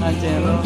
Acero.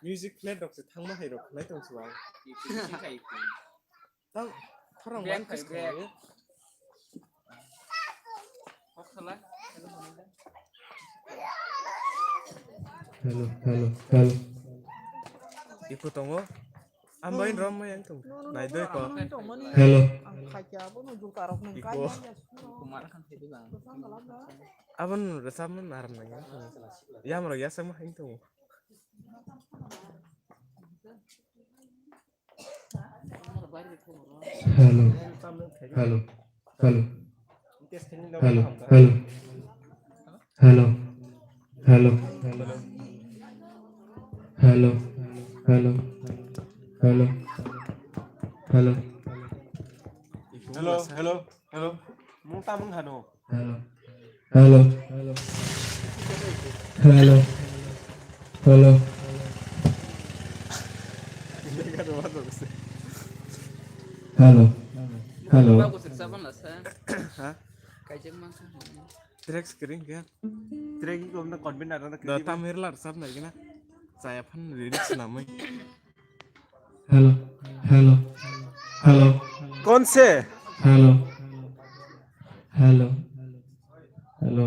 Music play dok se thang ma hai rok nai tong suang tang tharang wan kis khang Hello. ipu tongo ambain rom ma yang tong nai doi ko Hello. iku aban resam naram nang ya maro ya sama yang tong Hello. Mung ta mung hano. Hello. Direct screen kan. Trek ini kalau konven ada nak. Dah tam herlar sab nak kena. Saya pan lyrics namai. Hello. Hello. Hello. कौन से Hello. Hello. Hello.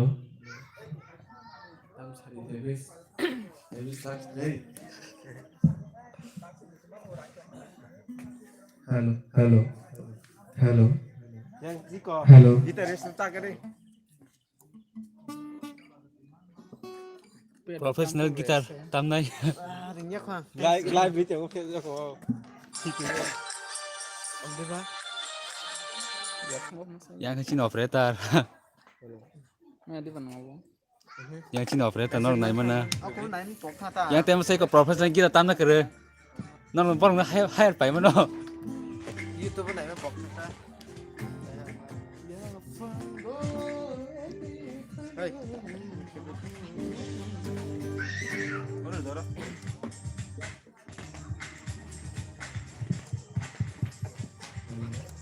Tam sari Davis. Davis last day. Hello. Hello. Hello. yang Ziko Hello. gitaris tak kene Professional gitar tam nay. ringnya khoang live video của phim của Om deba. Yang kecil operator. Yang kecil operator nol nay mana. Yang tem saya ke professional gitar tam na kere. Nol pon na hire pai mana. YouTube này mới bọc ta hey đó đó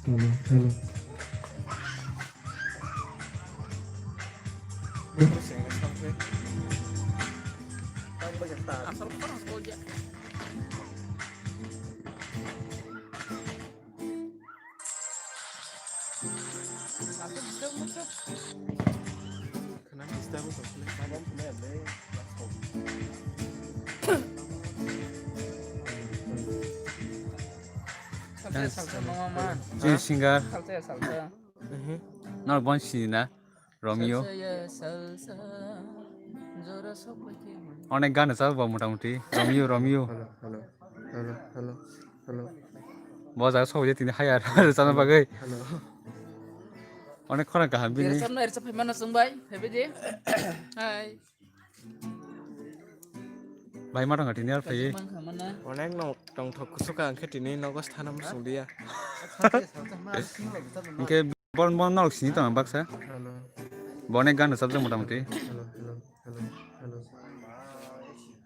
Hello. Hello. Kenapa disturb tu? Jadi singer. Nol bon si na. Romeo. অনেক গান আছে মোটামুটি রমিও রমিও Hello. Hello. Hello. Hello. বজা সবাই তিনি higher জানা বাগৈ অনেক খরা গাহাম বিনি ভাই মা টঙ্গা তিনি আর phi Onek nok tong thok suka angkat ini nogos tanam sung dia. ইনকে বন বন নল সিনি তো বাক্সা Hello. বনে গান আছে মোটামুটি Hello. Hello. Hello.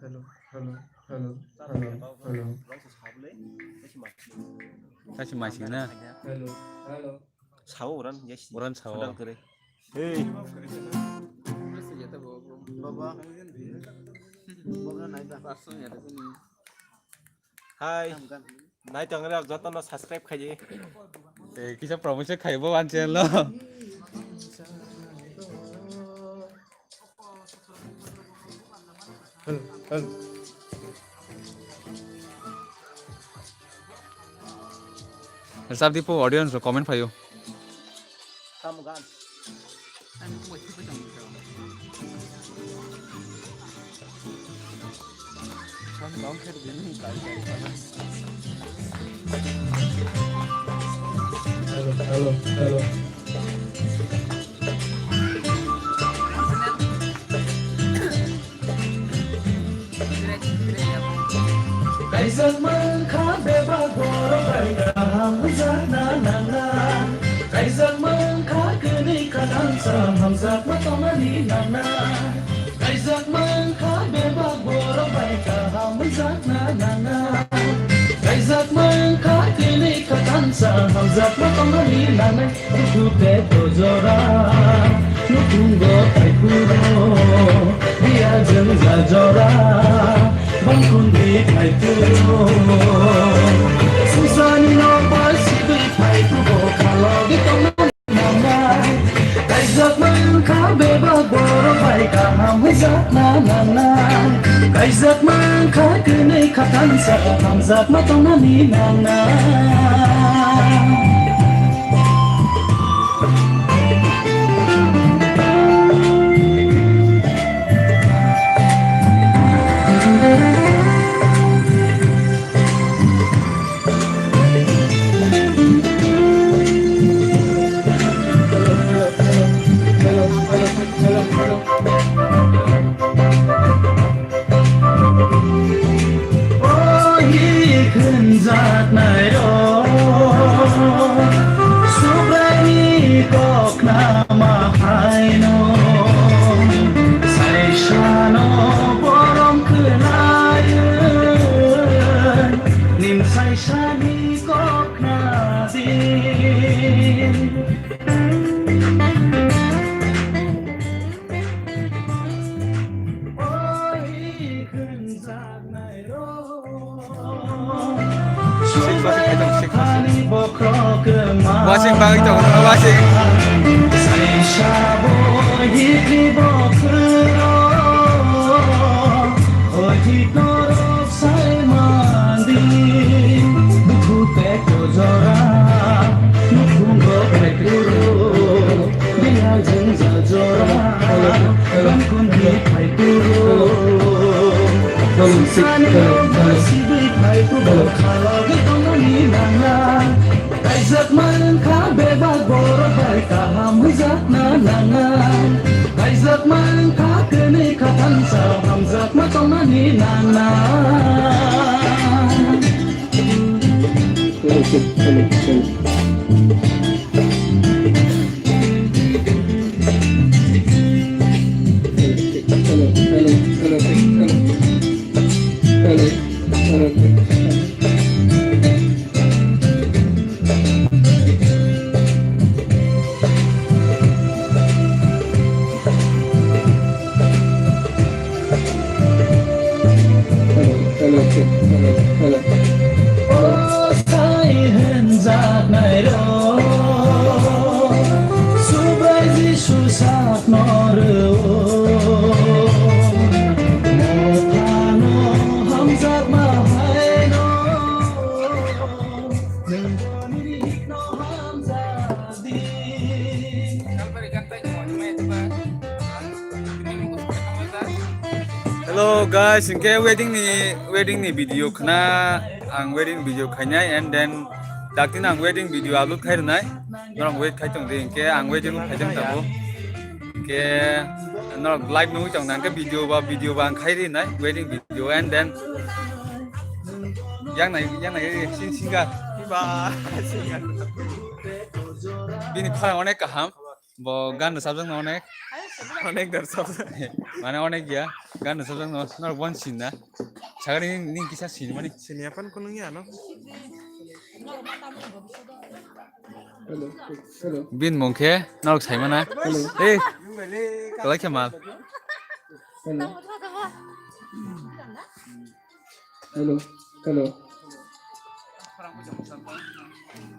Hello. Hello. Hello. Hello. Hello. Hello. 사실 마시나 Hello. Hello. sáu orang yes 오란 차워 sedang kere hey baba hai nai tong ra joto no subscribe khaji 에 기사 프로모션 খাইব 안젤로 Hello. Hello. सब दिपो ऑडियंस कमेंट पायो kamu kan Kan dong ker ini kai. Hello. Hello. Hello. Kaisang mengkabe bagoro baika hamzana nana Kaisang mengkageni kadansa hamzat matomani nana Kaisang mengkabe bagoro baika hamzana nana Kaisang mengkageni kadansa hamzat matomani nana Nukute dojora nukunggo taikuro dia jengja jora Bangkun di taikuro Susani no pasti di taikuro Kalau di teman mama Kaizat mengkabe bagoro baik hamzat na na na Kaizat mengkageni kadansa hamzat matomani nana Ôi khinh giạt này đó Watching bang itu kan watching. Kaizat man ka bebag borot bay kaham hizat na nangan Kaizat man ka kene katan sa hamzat matong mani nangan Hello guys, ingke wedding ni video kena ang wedding video kanya and then daktin ang wedding video upload khai nai norong wait khai tong de ingke ang wedding khai jang tabo ke norong live nu tong nang ke video ba ang khai ri nai wedding video and then yang nai sin ga Ba. bini phara onek kaham bo gan sabjang onek অনেক দর্শক মানে অনেক গিয়া গান sabjang nor one scene na sagari ni kisa scene mani siniapan kuno ya no. bin mongke norok sai mana eh kalai kemal Hello.